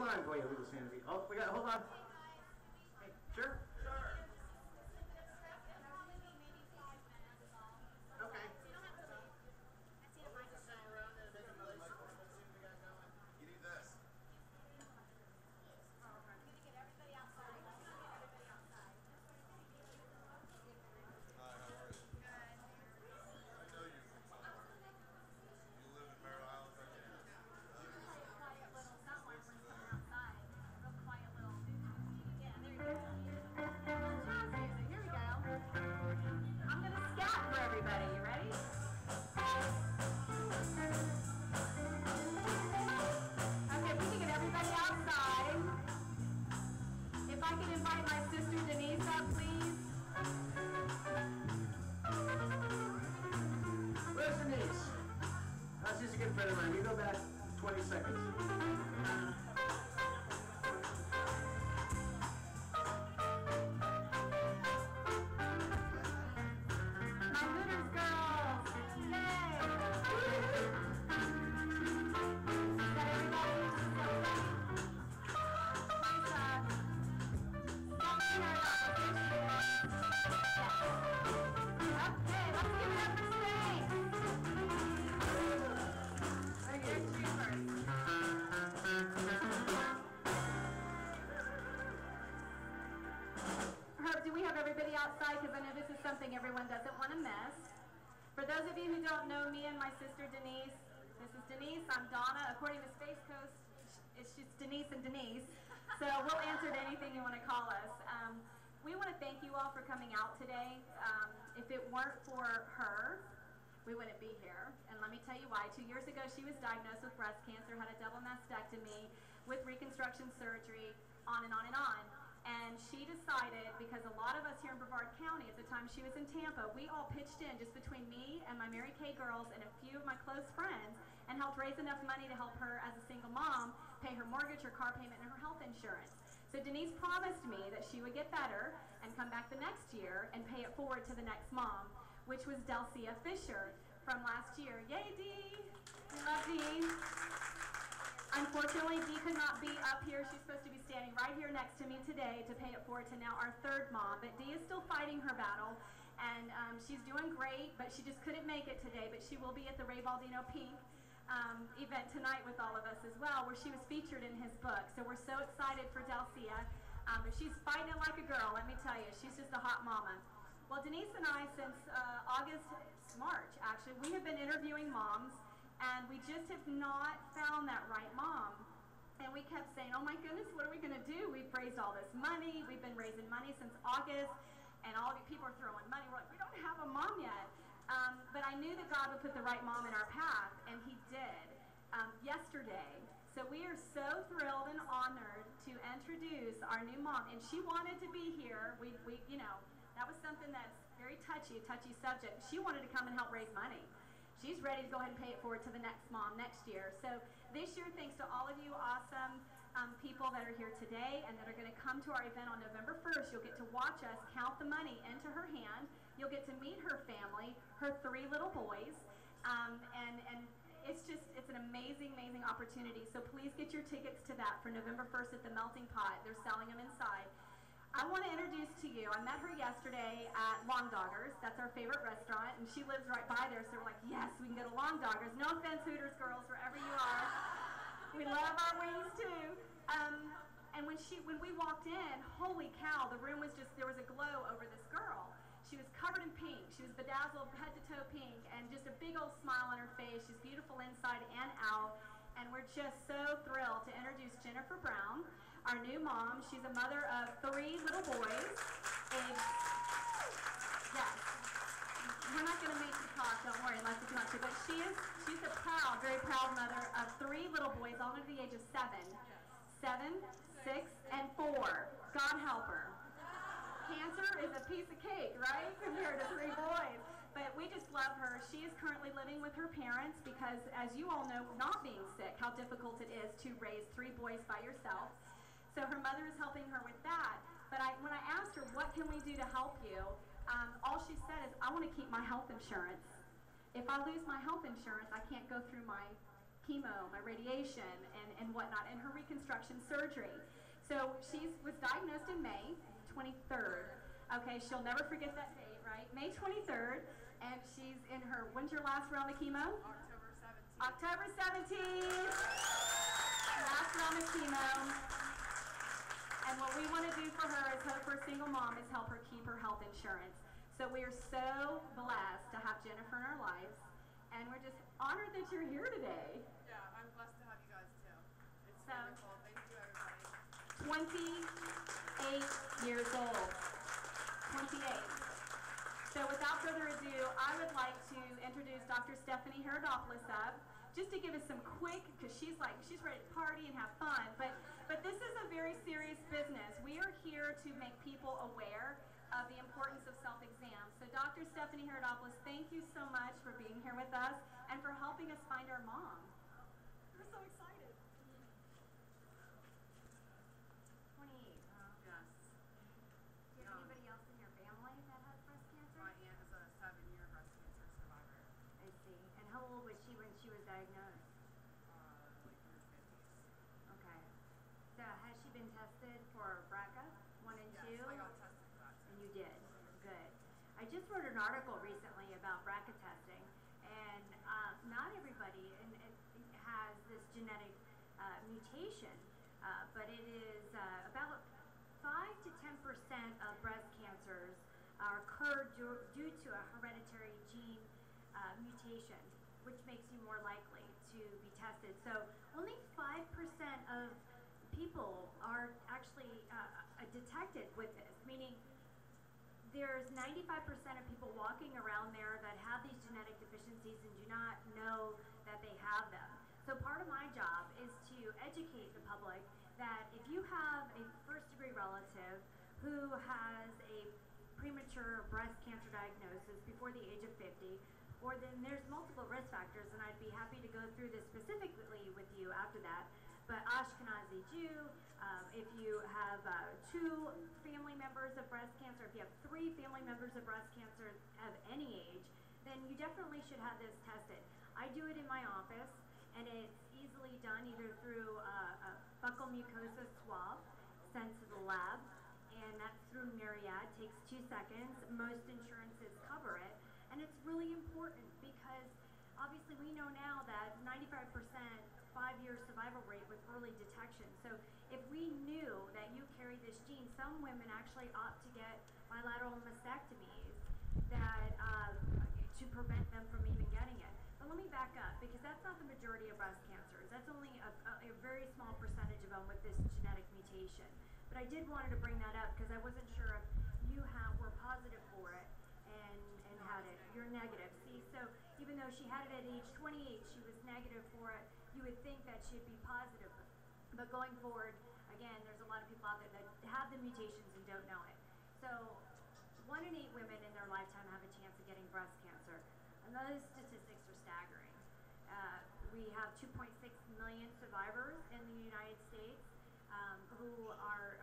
hold on. Wait, legal sanity. Oh, we got. Hold on. Hey, sure. Sure. Okay. You need this. I'm going to get everybody outside. Hi, how are you? Good. I know you from somewhere. You live in Merritt Island, Virginia? Quiet little, not like we're coming outside. Real quiet little. Yeah, there you go. Jazz music. Here we go. I'm going to scat for everybody. You ready? Okay, we can get everybody outside. If I can invite my sister Denise up, please. Where's Denise? She's a good friend of mine. You go back 20 seconds. Outside, because I know this is something everyone doesn't want to miss. For those of you who don't know me and my sister Denise, this is Denise, I'm Donna. According to Space Coast, it's just Denise and Denise. So we'll answer to anything you want to call us. We want to thank you all for coming out today. If it weren't for her, we wouldn't be here. And let me tell you why. 2 years ago, she was diagnosed with breast cancer, had a double mastectomy with reconstruction surgery, on and on and on. And she decided, because a lot of us here in Brevard County, at the time she was in Tampa, we all pitched in, just between me and my Mary Kay girls and a few of my close friends, and helped raise enough money to help her as a single mom pay her mortgage, her car payment, and her health insurance. So Denise promised me that she would get better and come back the next year and pay it forward to the next mom, which was Delcia Fisher from last year. Yay, Dee! We love Dee. Unfortunately, Dee could not be up here. She's supposed to be standing right here next to me today to pay it forward to now our third mom. But Dee is still fighting her battle, and she's doing great, but she just couldn't make it today. But she will be at the Ray Baldino Pink event tonight with all of us as well, where she was featured in his book. So we're so excited for Delcia. But she's fighting it like a girl, let me tell you. She's just a hot mama. Well, Denise and I, since March, actually, we have been interviewing moms, and we just have not found that right mom. And we kept saying, oh my goodness, what are we going to do? We've raised all this money. We've been raising money since August, and all of you people are throwing money. We're like, we don't have a mom yet. But I knew that God would put the right mom in our path, and he did yesterday. So we are so thrilled and honored to introduce our new mom. And she wanted to be here. We you know, that was something that's very touchy, a touchy subject. She wanted to come and help raise money. She's ready to go ahead and pay it forward to the next mom next year. So this year, thanks to all of you awesome people that are here today and that are going to come to our event on November 1st, you'll get to watch us count the money into her hand. You'll get to meet her family, her 3 little boys, and it's an amazing, amazing opportunity. So please get your tickets to that for November 1st at the Melting Pot. They're selling them inside. I want to introduce to you, I met her yesterday at Long Doggers. That's our favorite restaurant, and she lives right by there, so we're like, yes, we can go to Long Doggers. No offense, Hooters girls, wherever you are. We love our wings too. And when we walked in, holy cow, the room was there was a glow over this girl. She was covered in pink. She was bedazzled head to toe pink, and just a big old smile on her face. She's beautiful inside and out. And we're just so thrilled to introduce Jennifer Brown, our new mom. She's a mother of 3 little boys. Yes. We're not going to make you talk, don't worry, unless you want to. But she's a proud, very proud mother of 3 little boys, all under the age of 7. 7, 6, and 4. God help her. Cancer is a piece of cake, right, compared to 3 boys. But we just love her. She is currently living with her parents because, as you all know, not being sick, how difficult it is to raise 3 boys by yourself. So her mother is helping her with that. But when I asked her, what can we do to help you, all she said is, I want to keep my health insurance. If I lose my health insurance, I can't go through my chemo, my radiation, and whatnot, and her reconstruction surgery. So she was diagnosed in May 23rd. Okay, she'll never forget that date, right? May 23rd, and she's in her, when's your last round of chemo? October 17th. Last round of chemo. And what we want to do for her as Hope for a Single Mom is help her keep her health insurance. So we are so blessed to have Jennifer in our lives, and we're just honored that you're here today. Yeah, I'm blessed to have you guys too. It's So, wonderful. Thank you, everybody. 28 years old. 28. So without further ado, I would like to introduce Dr. Stephanie Herodopoulos up, just to give us some quick, because she's ready to party and have fun, but this is a very serious business. We are here to make people aware of the importance of self-exam. So Dr. Stephanie Herodopoulos, thank you so much for being here with us and for helping us find our mom. We're so excited. 28, huh? Yes. Do you have anybody else in your family that has breast cancer? My aunt is a 7-year breast cancer survivor. I see. And how old was she when she was diagnosed? Like in her 50s. Okay. So has she been tested for BRCA 1 and 2? Yes, I got tested for that too. And you did. Good. I just wrote an article recently about BRCA testing, and not everybody has this genetic mutation, but it is about 5 to 10% of breast cancers occur due to a hereditary gene mutation, which makes you more likely to be tested. So only 5% of people are actually detected with this, meaning there's 95% of people walking around there that have these genetic deficiencies and do not know that they have them. So part of my job is to educate the public that if you have a first-degree relative who has a premature breast cancer diagnosis before the age of 50, or then there's multiple risk factors, and I'd be happy to go through this specifically with you after that. But Ashkenazi Jew, if you have 2 family members of breast cancer, if you have 3 family members of breast cancer of any age, then you definitely should have this tested. I do it in my office, and it's easily done either through a buccal mucosa swab sent to the lab, and that's through Myriad. Takes 2 seconds. Most insurances cover it, and it's really important because obviously we know now that 95% 5-year survival rate with early detection. So if we knew that you carry this gene, some women actually opt to get bilateral mastectomies that to prevent them from even getting it. But let me back up, because that's not the majority of breast cancers. That's only a very small percentage of them with this genetic mutation. But I did wanted to bring that up because I wasn't sure if you were positive for it and had it. You're negative. See, so even though she had it at age 28, she was negative for it. You would think that she'd be positive. But going forward, again, there's a lot of people out there that have the mutations and don't know it. So 1 in 8 women in their lifetime have a chance of getting breast cancer. And those statistics are staggering. We have 2.6 million survivors in the United States who are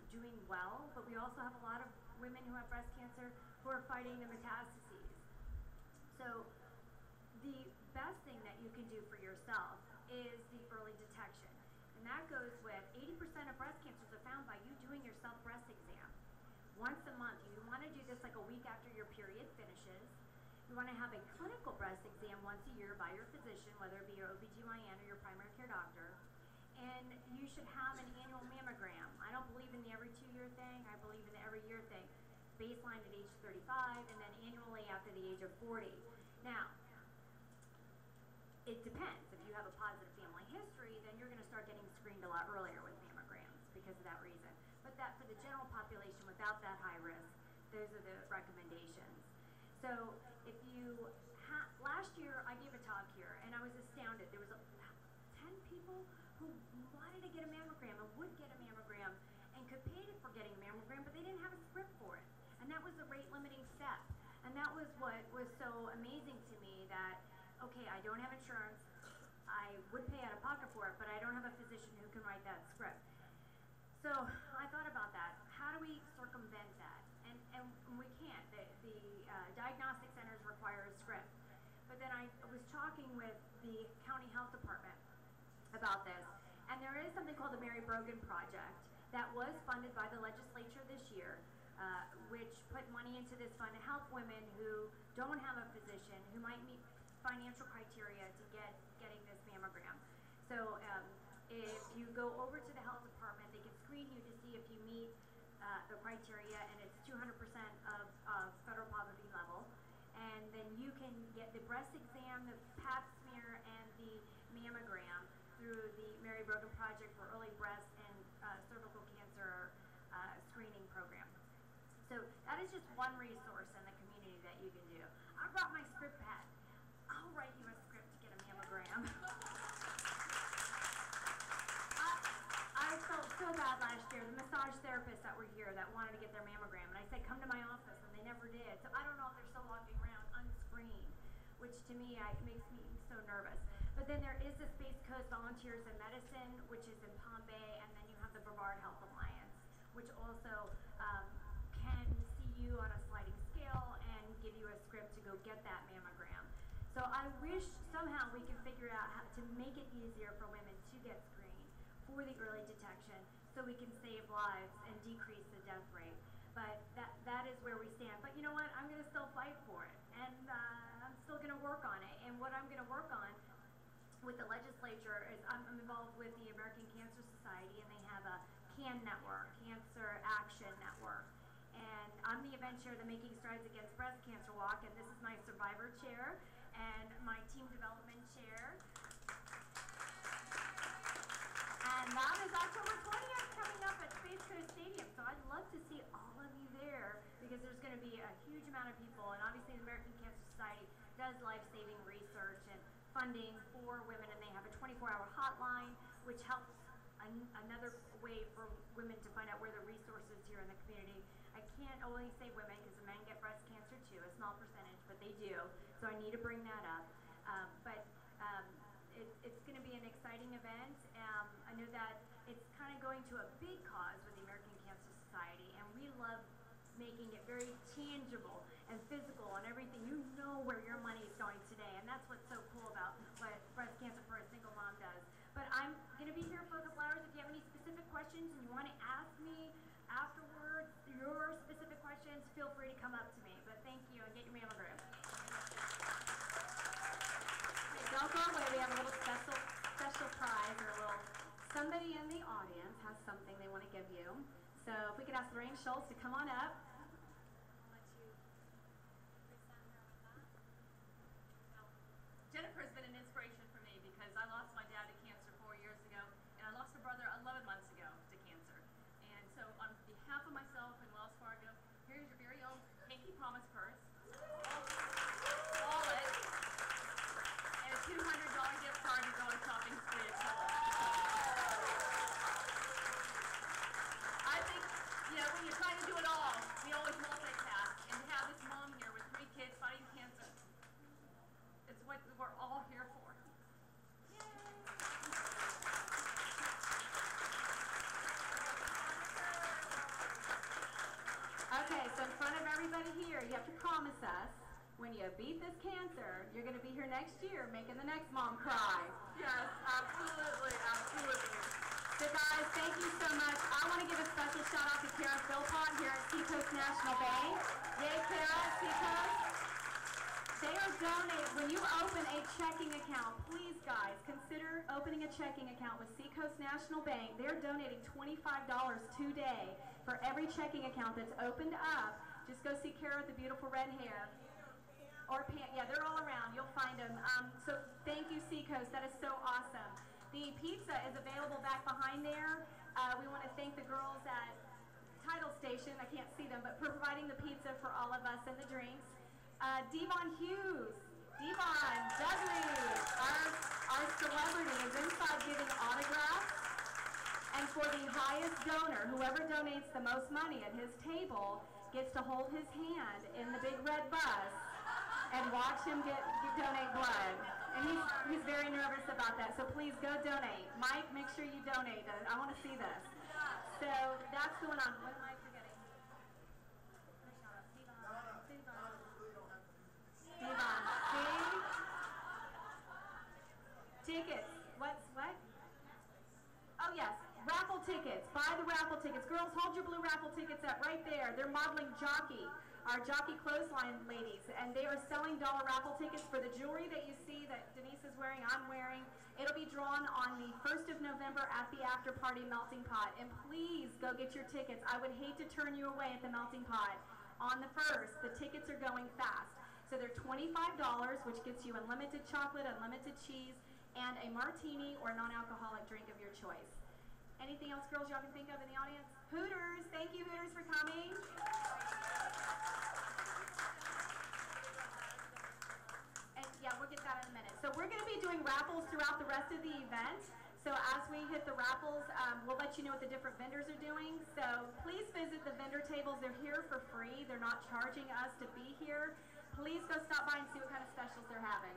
doing well, but we also have a lot of women who have breast cancer who are fighting the metastases. So the best thing that you can do for yourself is the early detection. And that goes with 80% of breast cancers are found by you doing your self-breast exam. Once a month. You want to do this like a week after your period finishes. You want to have a clinical breast exam once a year by your physician, whether it be your OBGYN or your primary care doctor. And you should have an annual mammogram. I don't believe in the every 2-year thing. I believe in the every year thing. Baseline at age 35 and then annually after the age of 40. Now, it depends. If you have a positive family history, then you're going to start getting screened a lot earlier with mammograms because of that reason. But that for the general population without that high risk, those are the recommendations. So if you last year I gave a talk here and I was astounded. There was 10 people who wanted to get a mammogram and would get a mammogram and could pay for getting a mammogram, but they didn't have a script for it. And that was the rate limiting step. And that was what was so amazing to me, that okay, I don't have insurance, I would pay out of pocket for it, but I don't have a physician who can write that script. So I thought about that. How do we circumvent that? And we can't. The diagnostic centers require a script. But then I was talking with the county health department about this. And there is something called the Mary Brogan Project that was funded by the legislature this year, which put money into this fund to help women who don't have a physician, who might meet financial criteria to getting this mammogram. So if you go over to the health department, they can screen you to see if you meet the criteria, and it's 200% of federal poverty level. And then you can get the breast exam, the pap smear, and the mammogram through the Mary Brogan Project for Early Breast and Cervical Cancer Screening Program. So that is just one resource in the community that you can do. I brought my script pad. I'll write you a script to get a mammogram. I felt so bad last year. The massage therapists that were here that wanted to get their mammogram, and I said, come to my office, and they never did. So I don't know if they're still walking around unscreened, which to me makes me so nervous. But then there is the Space Coast Volunteers in Medicine, which is in Palm Bay, and then you have the Brevard Health Alliance, which also can see you on a sliding scale and give you a script to go get that mammogram. So I wish somehow we could figure out how to make it easier for women to get screened for the early detection so we can save lives and decrease the death rate. But that is where we stand. But you know what? I'm going to still fight for it. And I'm still going to work on it. And what I'm going to work on with the legislature is I'm involved with the American Cancer Society, and they have a CAN network, Cancer Action Network. And I'm the event chair of the Making Strides Against Breast Cancer Walk, and this is my survivor chair and my team development chair. And that is October 20th coming up at Space Coast Stadium. So I'd love to see all of you there, because there's going to be a huge amount of people. And obviously the American Cancer Society does life-saving research and funding for women, and they have a 24-hour hotline, which helps another way for women to find out where the resources here in the community. I can't only say women, because the men get breast cancer too, a small percentage, but they do. So I need to bring that up. It's going to be an exciting event. I know that it's kind of going to a big cause with the American Cancer Society, and we love making it very tangible and physical and everything. You know where your money is going today, and that's what's so cool about what Breast Cancer for a Single Mom does. But I'm going to be here for a couple hours. If you have any specific questions and you want to ask me afterwards your specific questions, feel free to come up to me. But thank you, and get your mammogram. Okay, don't go away. We have a little special prize, or a little somebody in the audience has something they want to give you. So if we could ask Lorraine Schultz to come on up. Jennifer's been an inspiration for me, because I lost my dad to cancer 4 years ago, and I lost a brother 11 months ago to cancer. And so on behalf of myself and Wells Fargo, here's your very own Pinky Promise purse, wallet, and a $200 gift card to go on shopping spree at Publix. I think, when you're trying to do it all, we always multitask, and to have this mom here with 3 kids fighting cancer, it's what we're all here for. Okay, so in front of everybody here, you have to promise us, when you beat this cancer, you're going to be here next year making the next mom cry. Yes, absolutely, absolutely. So guys, thank you so much. I want to give a special shout out to Kara Philpott here at Seacoast National Bank. Yay, Kara, Seacoast. They are donating. When you open a checking account, please guys, consider opening a checking account with Seacoast National Bank. They're donating $25 today for every checking account that's opened up. Just go see Kara with the beautiful red hair. Or Pam, yeah, they're all around. You'll find them. So thank you, Seacoast. That is so awesome. The pizza is available back behind there. We want to thank the girls at Tidal Station, I can't see them, but providing the pizza for all of us and the drinks. Devon Hughes, Devon Dudley, our celebrity, is inside giving autographs. And for the highest donor, whoever donates the most money at his table gets to hold his hand in the big red bus and watch him donate blood. And he's very nervous about that, so please go donate. Mike, make sure you donate. I want to see this. So that's going on. What am I forgetting? Devon. See? tickets. What? Oh, yes. Raffle tickets. Buy the raffle tickets. Girls, hold your blue raffle tickets up right there. They're modeling Jockey, our Jockey clothesline ladies, and they are selling dollar raffle tickets for the jewelry that you see that Denise is wearing, I'm wearing. It'll be drawn on the 1st of November at the after party Melting Pot. And please go get your tickets. I would hate to turn you away at the Melting Pot. On the 1st, the tickets are going fast. So they're $25, which gets you unlimited chocolate, unlimited cheese, and a martini or non-alcoholic drink of your choice. Anything else, girls, y'all can think of in the audience? Hooters, thank you, Hooters, for coming. And yeah, we'll get that in a minute. So we're going to be doing raffles throughout the rest of the event. So as we hit the raffles, we'll let you know what the different vendors are doing. So please visit the vendor tables. They're here for free. They're not charging us to be here. Please go stop by and see what kind of specials they're having.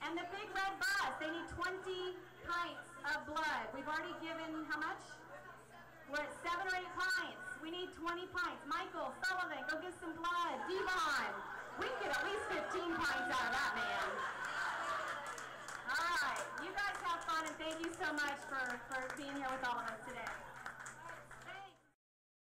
And the big red bus, they need 20 pints of blood. We've already given how much? We're at 7 or 8 pints. We need 20 pints. Michael, Sullivan, go get some blood. Devon, we can get at least 15 pints out of that man. All right, you guys have fun, and thank you so much for being here with all of us today.